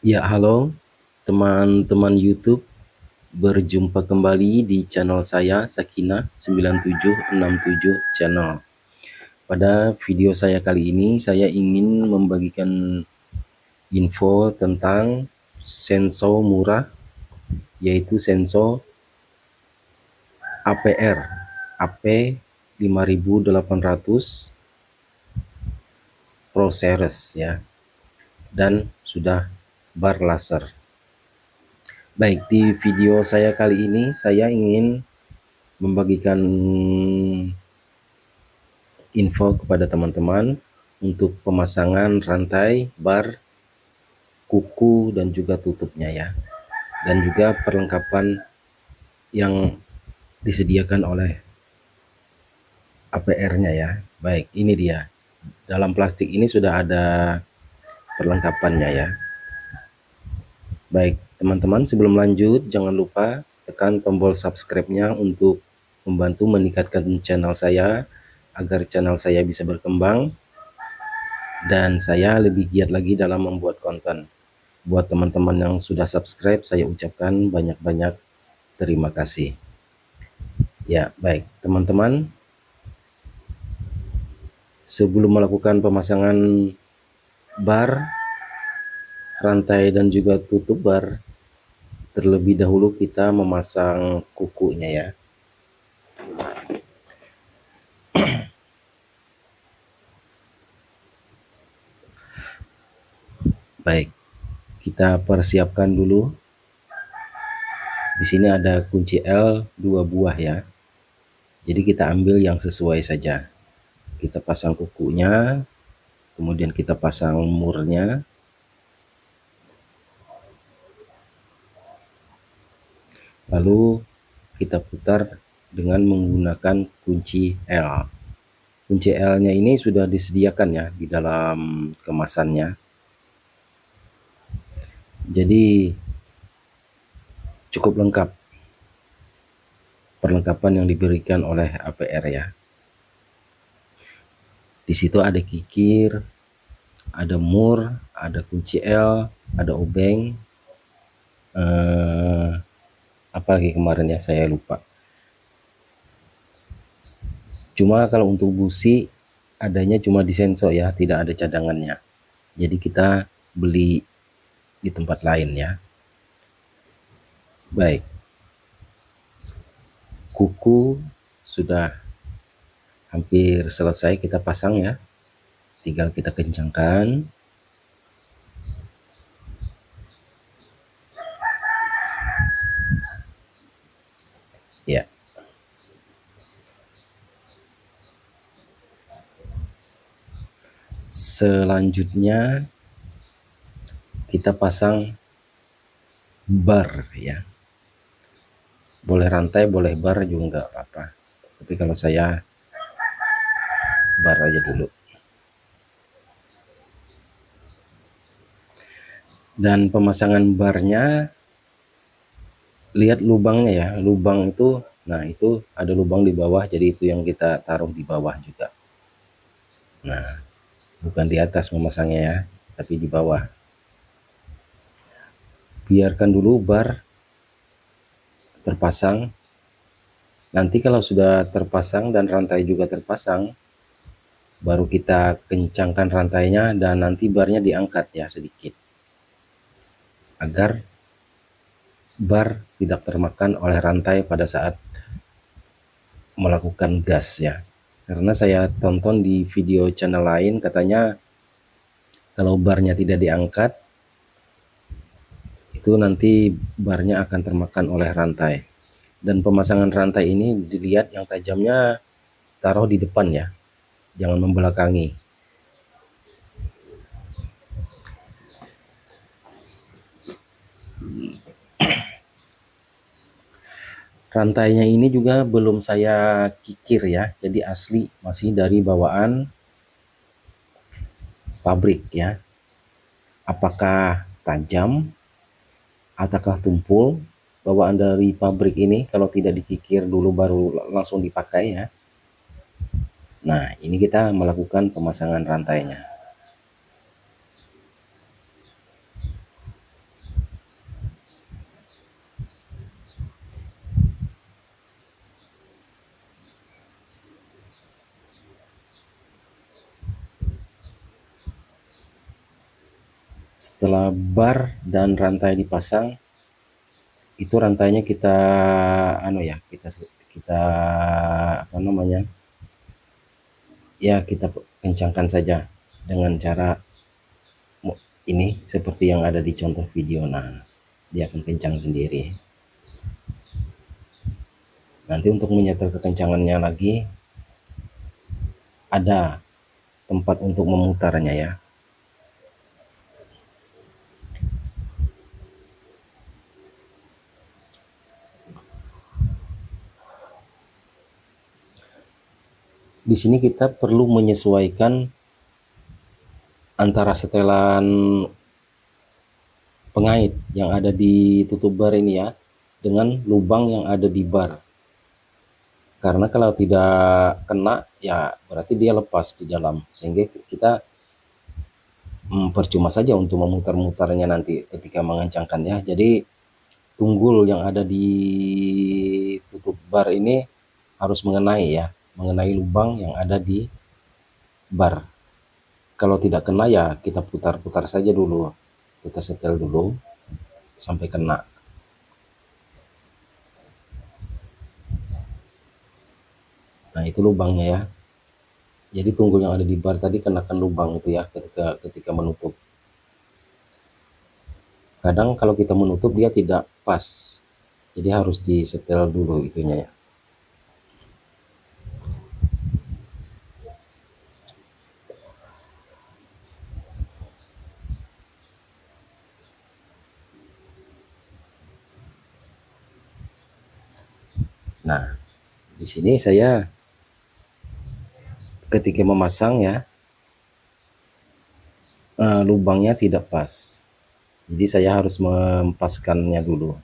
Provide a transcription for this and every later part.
Ya, halo teman-teman YouTube, berjumpa kembali di channel saya Sakinah 9767 channel. Pada video saya kali ini saya ingin membagikan info tentang sensor murah, yaitu sensor APR AP5800 Pro Series ya, dan sudah bar laser. Baik, di video saya kali ini saya ingin membagikan info kepada teman-teman untuk pemasangan rantai, bar, kuku, dan juga tutupnya ya, dan juga perlengkapan yang disediakan oleh APR-nya ya. Baik, ini dia. Dalam plastik ini sudah ada perlengkapannya ya. Baik, teman-teman, sebelum lanjut jangan lupa tekan tombol subscribe-nya untuk membantu meningkatkan channel saya agar channel saya bisa berkembang dan saya lebih giat lagi dalam membuat konten. Buat teman-teman yang sudah subscribe, saya ucapkan banyak-banyak terima kasih. Ya, baik teman-teman, sebelum melakukan pemasangan bar, rantai, dan juga tutup bar, terlebih dahulu kita memasang kukunya ya. Baik, kita persiapkan dulu. Di sini ada kunci L 2 buah ya. Jadi kita ambil yang sesuai saja. Kita pasang kukunya, kemudian kita pasang murnya. Lalu kita putar dengan menggunakan kunci L. Kunci L-nya ini sudah disediakan ya di dalam kemasannya. Jadi cukup lengkap perlengkapan yang diberikan oleh APR ya. Di situ ada kikir, ada mur, ada kunci L, ada obeng, apalagi kemarin ya saya lupa. Cuma kalau untuk busi adanya cuma di sensor ya, tidak ada cadangannya. Jadi kita beli di tempat lain ya. Baik, kuku sudah hampir selesai kita pasang ya, tinggal kita kencangkan. Ya, selanjutnya kita pasang bar ya, boleh rantai boleh bar juga nggak apa-apa, tapi kalau saya bar aja dulu. Dan pemasangan barnya, lihat lubangnya ya, lubang itu, nah itu ada lubang di bawah, jadi itu yang kita taruh di bawah juga. Nah, bukan di atas memasangnya ya, tapi di bawah. Biarkan dulu bar terpasang. Nanti kalau sudah terpasang dan rantai juga terpasang, baru kita kencangkan rantainya dan nanti barnya diangkat ya sedikit, agar bar tidak termakan oleh rantai pada saat melakukan gas ya. Karena saya tonton di video channel lain, katanya kalau barnya tidak diangkat, itu nanti barnya akan termakan oleh rantai. Dan pemasangan rantai ini dilihat yang tajamnya taruh di depan ya, jangan membelakangi. Rantainya ini juga belum saya kikir ya, jadi asli, masih dari bawaan pabrik ya. Apakah tajam ataukah tumpul, bawaan dari pabrik ini kalau tidak dikikir dulu baru langsung dipakai ya. Nah, ini kita melakukan pemasangan rantainya. Setelah bar dan rantai dipasang, itu rantainya kita kita apa namanya, ya kita kencangkan saja dengan cara ini seperti yang ada di contoh video. Nah, dia akan kencang sendiri. Nanti untuk menyetel kekencangannya lagi, ada tempat untuk memutarnya ya. Di sini kita perlu menyesuaikan antara setelan pengait yang ada di tutup bar ini ya, dengan lubang yang ada di bar. Karena kalau tidak kena ya berarti dia lepas di dalam, sehingga kita percuma saja untuk memutar-mutarnya nanti ketika mengencangkannya. Jadi tunggul yang ada di tutup bar ini harus mengenai lubang yang ada di bar. Kalau tidak kena ya kita putar-putar saja dulu, kita setel dulu sampai kena. Nah, itu lubangnya ya. Jadi tunggul yang ada di bar tadi kenakan lubang itu ya ketika menutup. Kadang kalau kita menutup dia tidak pas, jadi harus disetel dulu itunya ya. Nah, di sini saya ketika memasang ya, lubangnya tidak pas. Jadi saya harus mempaskannya dulu.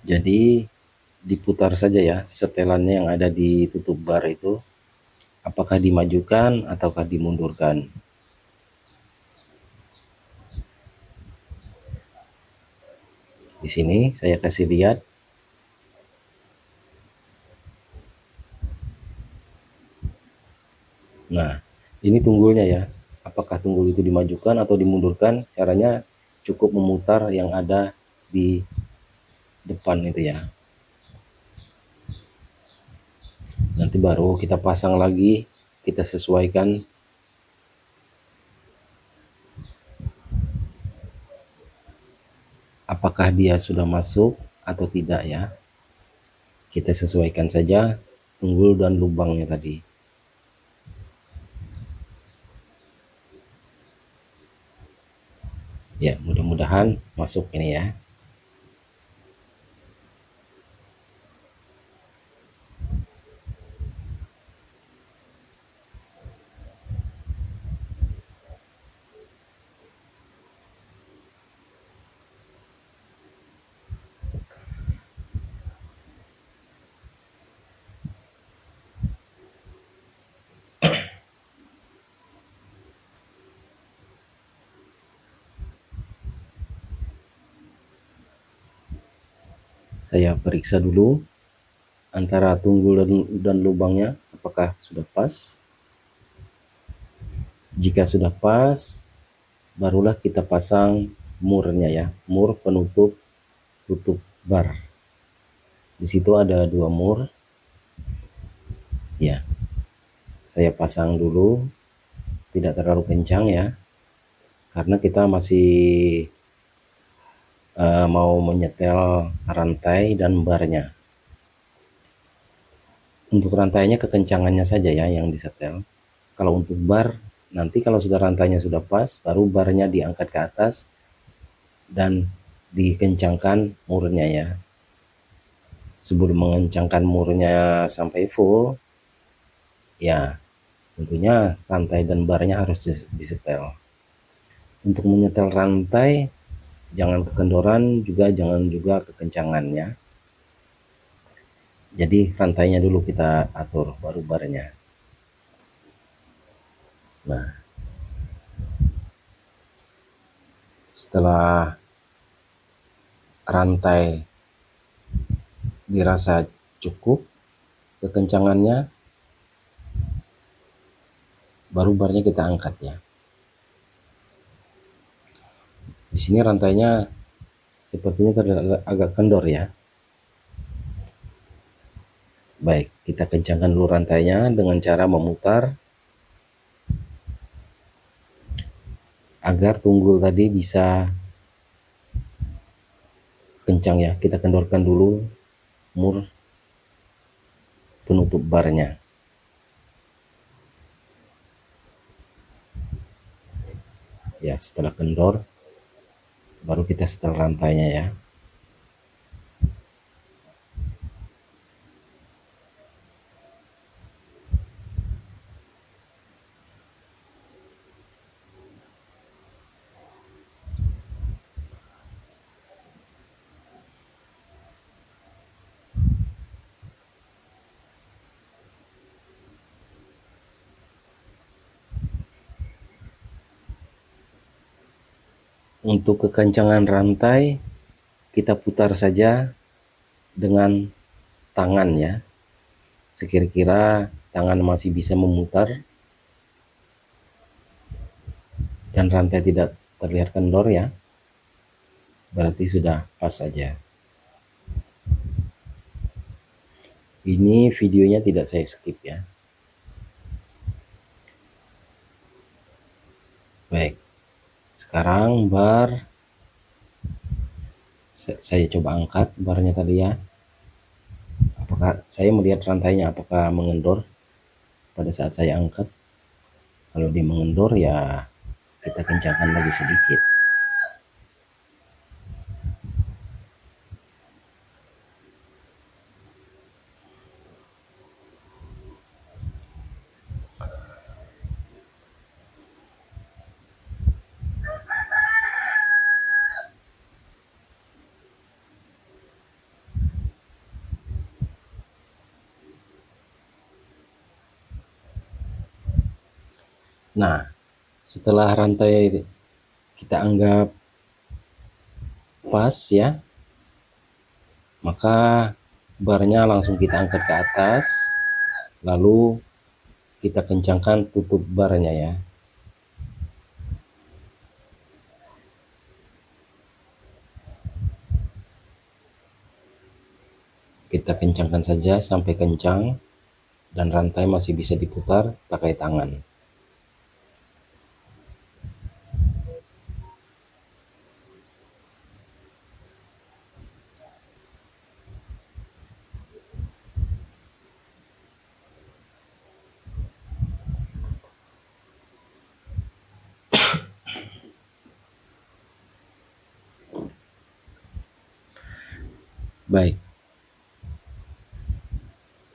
Jadi diputar saja ya setelannya yang ada di tutup bar itu, apakah dimajukan ataukah dimundurkan. Di sini saya kasih lihat. Nah, ini tunggulnya ya. Apakah tunggul itu dimajukan atau dimundurkan? Caranya cukup memutar yang ada di depan itu ya. Nanti baru kita pasang lagi, kita sesuaikan. Apakah dia sudah masuk atau tidak ya. Kita sesuaikan saja tunggul dan lubangnya tadi. Ya, mudah-mudahan masuk ini ya. Saya periksa dulu antara tunggul dan lubangnya apakah sudah pas. Jika sudah pas, barulah kita pasang murnya ya, mur penutup tutup bar. Di situ ada 2 mur. Ya, saya pasang dulu, tidak terlalu kencang ya, karena kita masih mau menyetel rantai dan barnya. Untuk rantainya kekencangannya saja ya yang disetel. Kalau untuk bar, nanti kalau sudah rantainya sudah pas, baru barnya diangkat ke atas dan dikencangkan murnya ya. Sebelum mengencangkan murnya sampai full, ya tentunya rantai dan barnya harus disetel. Untuk menyetel rantai, jangan kekendoran, jangan juga kekencangannya. Jadi rantainya dulu kita atur, baru barnya. Nah, setelah rantai dirasa cukup kekencangannya, baru barnya kita angkat ya. Di sini rantainya sepertinya terlihat agak kendor ya. Baik, kita kencangkan dulu rantainya dengan cara memutar agar tunggul tadi bisa kencang ya. Kita kendorkan dulu mur penutup barnya. Ya, setelah kendor baru kita setel rantainya ya. Untuk kekencangan rantai kita putar saja dengan tangan ya. Sekira-kira tangan masih bisa memutar dan rantai tidak terlihat kendor ya, berarti sudah pas saja. Ini videonya tidak saya skip ya. Baik, sekarang bar saya coba angkat barnya tadi ya. Apakah saya melihat rantainya apakah mengendor pada saat saya angkat? Kalau dia mengendor ya kita kencangkan lagi sedikit. Nah, setelah rantai kita anggap pas ya, maka barnya langsung kita angkat ke atas, lalu kita kencangkan tutup barnya ya. Kita kencangkan saja sampai kencang dan rantai masih bisa diputar pakai tangan. Baik,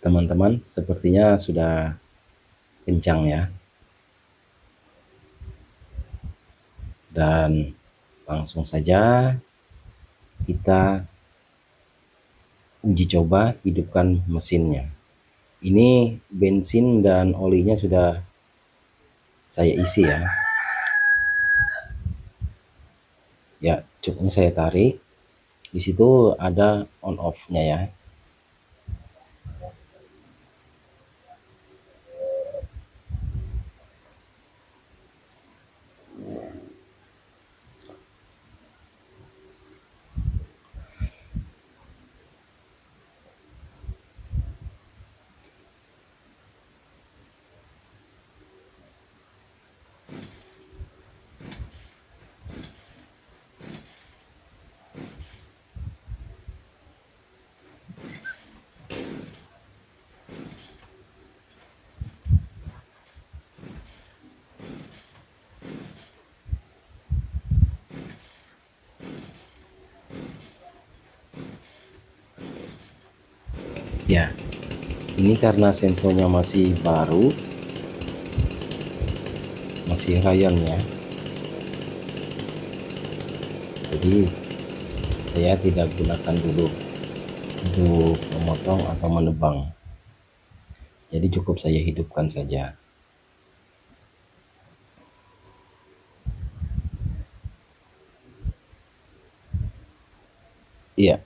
teman-teman, sepertinya sudah kencang ya. Dan langsung saja kita uji coba hidupkan mesinnya. Ini bensin dan olinya sudah saya isi ya. Ya, cuknya saya tarik. Di situ ada on off-nya ya. Ya, ini karena sensornya masih baru, masih rayon ya. Jadi saya tidak gunakan dulu untuk memotong atau menebang. Jadi cukup saya hidupkan saja. Iya,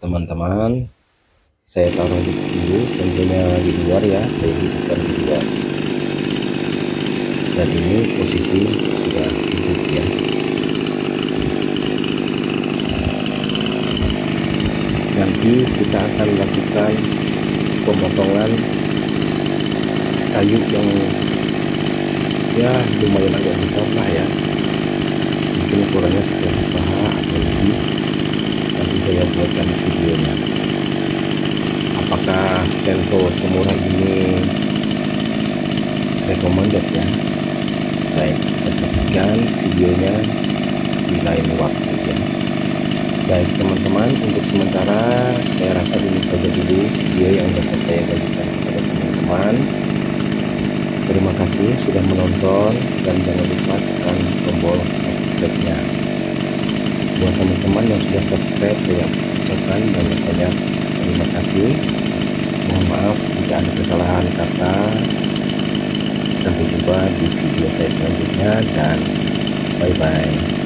teman-teman, saya taruh dulu sensornya di luar ya, saya hidupkan di luar. Dan ini posisi sudah hidup ya. Nanti kita akan lakukan pemotongan kayu yang ya lumayan agak besar lah ya, mungkin ukurannya seperti paha atau lebih. Nanti saya buatkan videonya. Apakah sensor semurah ini recommended ya? Baik, kita saksikan videonya di lain waktu ya. Baik teman-teman, untuk sementara saya rasa ini saja dulu video yang dapat saya bagikan kepada teman-teman. Terima kasih sudah menonton dan jangan lupa tekan tombol subscribe-nya. Buat teman-teman yang sudah subscribe, saya ucapkan banyak-banyak terima kasih. Mohon maaf jika ada kesalahan kata. Sampai jumpa di video saya selanjutnya dan bye-bye.